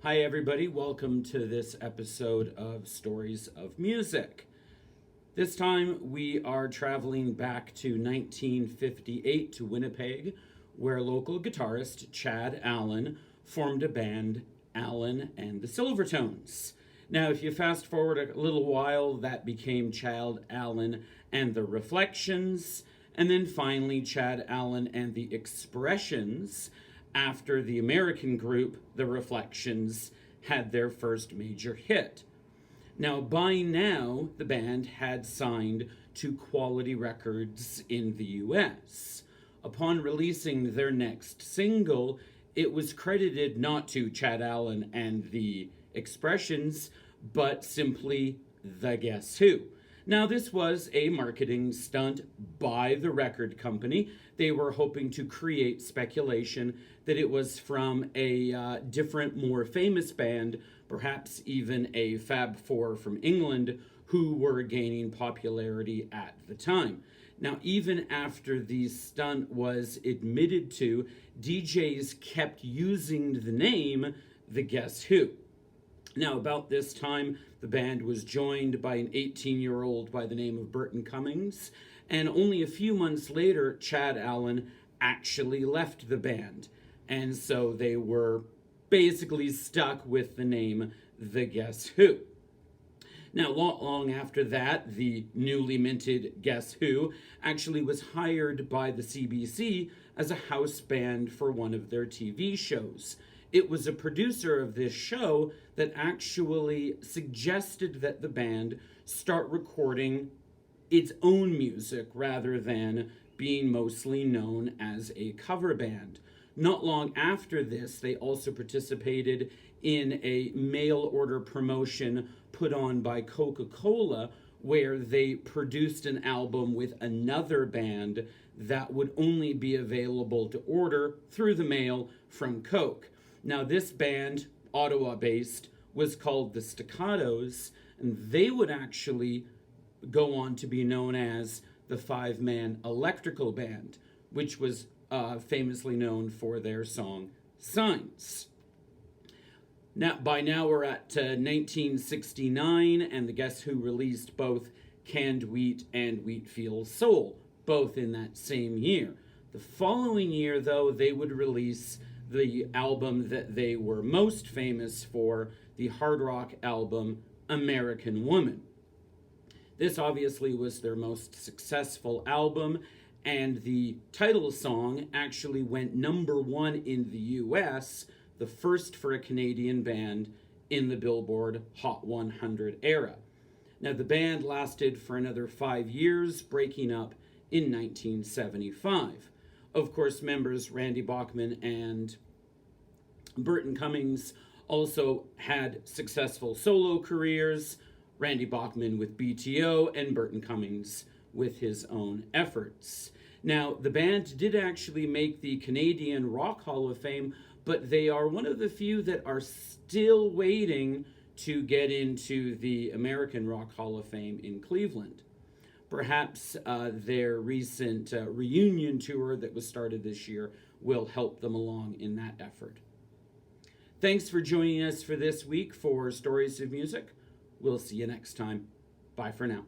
Hi, everybody. Welcome to this episode of Stories of Music. This time we are traveling back to 1958 to Winnipeg, where local guitarist Chad Allen formed a band, Allen and the Silvertones. Now, if you fast forward a little while, that became Chad Allen and the Reflections, and then finally Chad Allen and the Expressions, after the American group, The Reflections, had their first major hit. Now, by now, the band had signed to Quality Records in the US. Upon releasing their next single, it was credited not to Chad Allen and the Expressions, but simply The Guess Who. Now, this was a marketing stunt by the record company. They were hoping to create speculation that it was from a different, more famous band, perhaps even a Fab Four from England, who were gaining popularity at the time. Now, even after the stunt was admitted to, DJs kept using the name The Guess Who. Now, about this time, the band was joined by an 18-year-old by the name of Burton Cummings, and only a few months later, Chad Allen actually left the band, and so they were basically stuck with the name The Guess Who. Now, not long after that, the newly minted Guess Who actually was hired by the CBC as a house band for one of their TV shows. It was a producer of this show that actually suggested that the band start recording its own music rather than being mostly known as a cover band. Not long after this, they also participated in a mail order promotion put on by Coca-Cola, where they produced an album with another band that would only be available to order through the mail from Coke. Now, this band, Ottawa-based, was called the Staccatos, and they would actually go on to be known as the five-man electrical band, which was famously known for their song Signs. Now, by now we're at 1969, and the Guess Who released both Canned Wheat and Wheatfield Soul, both in that same year. The following year, though, they would release the album that they were most famous for, the hard rock album American Woman. This obviously was their most successful album, and the title song actually went number one in the US, the first for a Canadian band in the Billboard Hot 100 era. Now, the band lasted for another 5 years, breaking up in 1975. Of course, members Randy Bachman and Burton Cummings also had successful solo careers, Randy Bachman with BTO and Burton Cummings with his own efforts. Now, the band did actually make the Canadian Rock Hall of Fame, but they are one of the few that are still waiting to get into the American Rock Hall of Fame in Cleveland. Perhaps their recent reunion tour that was started this year will help them along in that effort. Thanks for joining us for this week for Stories of Music. We'll see you next time. Bye for now.